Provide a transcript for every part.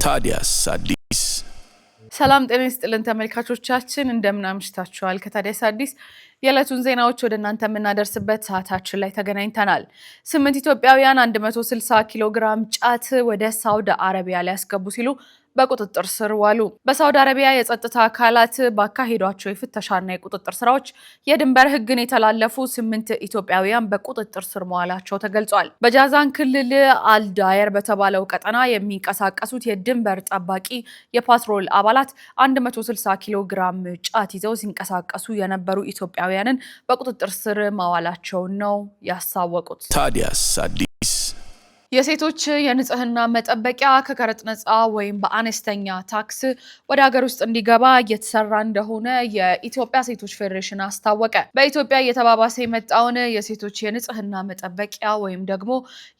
ታዲያስ አዲስ ሰላም ጤና ይስጥልን ተመልካቾቻችን እንደምን አምሽታችኋል። ከታዲያስ አዲስ የዕለቱን ዜናዎች ወደ እናንተ የምናደርስበት ሰዓታችን ላይ ተገናኝተናል። 8 ኢትዮጵያውያን 160 ኪሎ ግራም ጫት ወደ ሳውዲ አረቢያ ሊያስገቡ ሲሉ በቁጥጥር ስር ዋሉ። በሳውዲ አረቢያ የጸጥታ አካላት ባካሄዷቸው የፍተሻና የቁጥጥር ስራዎች የድንበር ሕግን የተላለፉ 8 ኢትዮጵያውያን በቁጥጥር ስር መዋላቸው ተገልጿል። በጃዛን ክልል አልዳየር በተባለው ቀጠና የሚንቀሳቀሱት የድንበር ጠባቂ የፓትሮል አባላት 160 ኪሎ ግራም ጫት ይዘው ሲንቀሳቀሱ የነበሩ ኢትዮጵያውያንን በቁጥጥር ስር ማዋላቸውን ነው ያሳወቁት። ታዲያስ አዲስ የሴቶች የንጽህና መጠበቂያ ከቀረጥ ነፃ ወይም በአነስተኛ ታክስ ወደ ሀገር ውስጥ እንዲገባ እየተሰራ እንደሆነ የኢትዮጵያ ሴቶች ፌዴሬሽን አስታወቀ። በኢትዮጵያ እየተባባሰ የመጣውን የሴቶች የንጽህና መጠበቂያ ወይም ደግሞ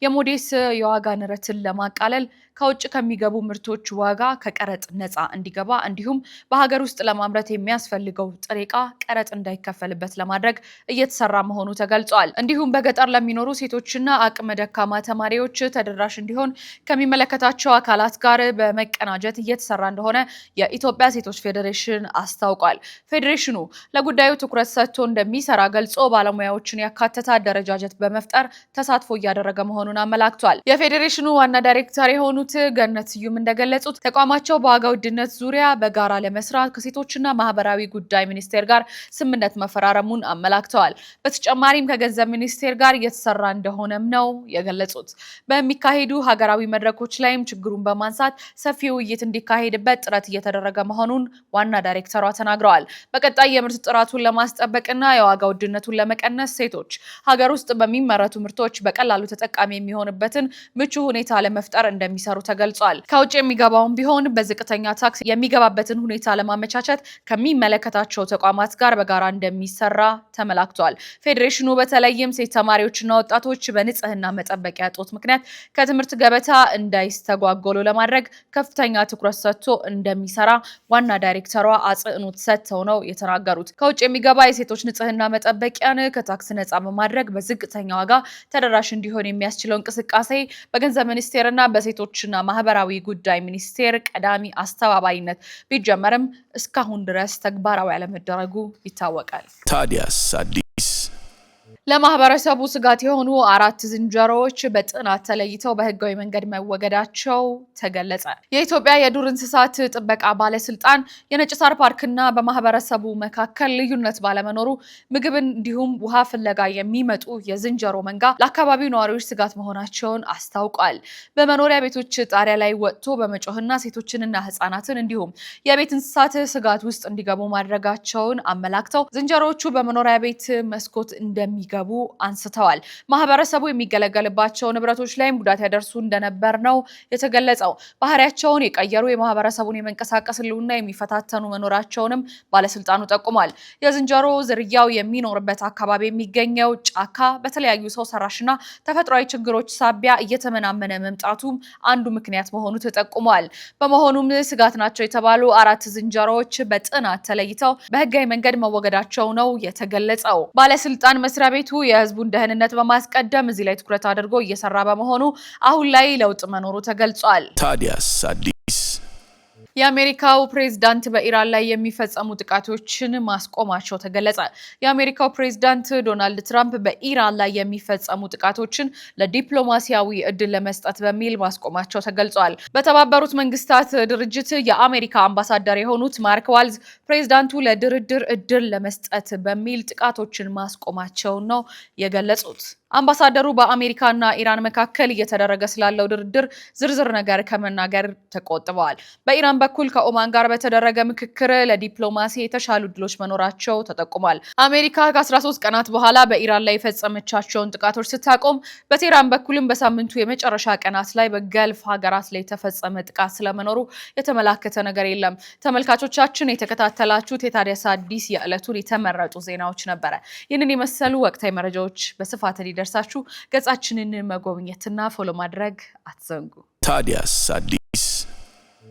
የሞዴስ የዋጋ ንረትን ለማቃለል ከውጭ ከሚገቡ ምርቶች ዋጋ ከቀረጥ ነፃ እንዲገባ እንዲሁም በሀገር ውስጥ ለማምረት የሚያስፈልገው ጥሬ ዕቃ ቀረጥ እንዳይከፈልበት ለማድረግ እየተሰራ መሆኑ ተገልጿል። እንዲሁም በገጠር ለሚኖሩ ሴቶችና አቅመ ደካማ ተማሪዎች ተደራሽ እንዲሆን ከሚመለከታቸው አካላት ጋር በመቀናጀት እየተሰራ እንደሆነ የኢትዮጵያ ሴቶች ፌዴሬሽን አስታውቋል። ፌዴሬሽኑ ለጉዳዩ ትኩረት ሰጥቶ እንደሚሰራ ገልጾ ባለሙያዎችን ያካተተ አደረጃጀት በመፍጠር ተሳትፎ እያደረገ መሆኑን አመላክቷል። የፌዴሬሽኑ ዋና ዳይሬክተር የሆኑት ገነት ስዩም እንደገለጹት ተቋማቸው በዋጋ ውድነት ዙሪያ በጋራ ለመስራት ከሴቶችና ማህበራዊ ጉዳይ ሚኒስቴር ጋር ስምምነት መፈራረሙን አመላክተዋል። በተጨማሪም ከገንዘብ ሚኒስቴር ጋር እየተሰራ እንደሆነም ነው የገለጹት። በሚካሄዱ ሀገራዊ መድረኮች ላይም ችግሩን በማንሳት ሰፊ ውይይት እንዲካሄድበት ጥረት እየተደረገ መሆኑን ዋና ዳይሬክተሯ ተናግረዋል። በቀጣይ የምርት ጥራቱን ለማስጠበቅና የዋጋ ውድነቱን ለመቀነስ ሴቶች ሀገር ውስጥ በሚመረቱ ምርቶች በቀላሉ ተጠቃሚ የሚሆንበትን ምቹ ሁኔታ ለመፍጠር እንደሚሰሩ ተገልጿል። ከውጭ የሚገባውን ቢሆን በዝቅተኛ ታክስ የሚገባበትን ሁኔታ ለማመቻቸት ከሚመለከታቸው ተቋማት ጋር በጋራ እንደሚሰራ ተመላክቷል። ፌዴሬሽኑ በተለይም ሴት ተማሪዎችና ወጣቶች በንጽህና መጠበቂያ እጦት ምክንያት ከትምህርት ገበታ እንዳይስተጓጎሉ ለማድረግ ከፍተኛ ትኩረት ሰጥቶ እንደሚሰራ ዋና ዳይሬክተሯ አጽንኦት ሰጥተው ነው የተናገሩት። ከውጭ የሚገባ የሴቶች ንጽህና መጠበቂያን ከታክስ ነፃ በማድረግ በዝቅተኛ ዋጋ ተደራሽ እንዲሆን የሚያስችለው እንቅስቃሴ በገንዘብ ሚኒስቴርና በሴቶችና ማህበራዊ ጉዳይ ሚኒስቴር ቀዳሚ አስተባባሪነት ቢጀመርም እስካሁን ድረስ ተግባራዊ አለመደረጉ ይታወቃል። ታዲያስ አዲስ ለማህበረሰቡ ስጋት የሆኑ 4 ዝንጀሮዎች በጥናት ተለይተው በህጋዊ መንገድ መወገዳቸው ተገለጸ። የኢትዮጵያ የዱር እንስሳት ጥበቃ ባለስልጣን የነጭ ሳር ፓርክና በማህበረሰቡ መካከል ልዩነት ባለመኖሩ ምግብን እንዲሁም ውሃ ፍለጋ የሚመጡ የዝንጀሮ መንጋ ለአካባቢው ነዋሪዎች ስጋት መሆናቸውን አስታውቋል። በመኖሪያ ቤቶች ጣሪያ ላይ ወጥቶ በመጮህና ሴቶችንና ህጻናትን እንዲሁም የቤት እንስሳት ስጋት ውስጥ እንዲገቡ ማድረጋቸውን አመላክተው ዝንጀሮዎቹ በመኖሪያ ቤት መስኮት እንደሚገቡ አንስተዋል። ማህበረሰቡ የሚገለገልባቸው ንብረቶች ላይም ጉዳት ያደርሱ እንደነበር ነው የተገለጸው። ባህሪያቸውን የቀየሩ የማህበረሰቡን የመንቀሳቀስ ህልውና የሚፈታተኑ መኖራቸውንም ባለስልጣኑ ጠቁሟል። የዝንጀሮ ዝርያው የሚኖርበት አካባቢ የሚገኘው ጫካ በተለያዩ ሰው ሰራሽና ተፈጥሯዊ ችግሮች ሳቢያ እየተመናመነ መምጣቱም አንዱ ምክንያት መሆኑ ተጠቁሟል። በመሆኑም ስጋት ናቸው የተባሉ 4 ዝንጀሮዎች በጥናት ተለይተው በህጋዊ መንገድ መወገዳቸው ነው የተገለጸው። ባለስልጣን መስሪያ ቤቱ የህዝቡን ደህንነት በማስቀደም እዚህ ላይ ትኩረት አድርጎ እየሰራ በመሆኑ አሁን ላይ ለውጥ መኖሩ ተገልጿል። ታዲያስ አዲስ የአሜሪካው ፕሬዝዳንት በኢራን ላይ የሚፈጸሙ ጥቃቶችን ማስቆማቸው ተገለጸ። የአሜሪካው ፕሬዝዳንት ዶናልድ ትራምፕ በኢራን ላይ የሚፈጸሙ ጥቃቶችን ለዲፕሎማሲያዊ እድል ለመስጠት በሚል ማስቆማቸው ተገልጿል። በተባበሩት መንግስታት ድርጅት የአሜሪካ አምባሳደር የሆኑት ማርክ ዋልዝ ፕሬዝዳንቱ ለድርድር እድል ለመስጠት በሚል ጥቃቶችን ማስቆማቸውን ነው የገለጹት። አምባሳደሩ በአሜሪካና ኢራን መካከል እየተደረገ ስላለው ድርድር ዝርዝር ነገር ከመናገር ተቆጥበዋል። በኢራን በኩል ከኦማን ጋር በተደረገ ምክክር ለዲፕሎማሲ የተሻሉ እድሎች መኖራቸው ተጠቁሟል። አሜሪካ ከ13 ቀናት በኋላ በኢራን ላይ የፈጸመቻቸውን ጥቃቶች ስታቆም፣ በቴህራን በኩልም በሳምንቱ የመጨረሻ ቀናት ላይ በገልፍ ሀገራት ላይ የተፈጸመ ጥቃት ስለመኖሩ የተመላከተ ነገር የለም። ተመልካቾቻችን የተከታተላችሁት የታዲያስ አዲስ የዕለቱን የተመረጡ ዜናዎች ነበረ። ይህንን የመሰሉ ወቅታዊ መረጃዎች በስፋት ደርሳችሁ ገጻችንን መጎብኘትና ፎሎ ማድረግ አትዘንጉ። ታዲያስ አዲስ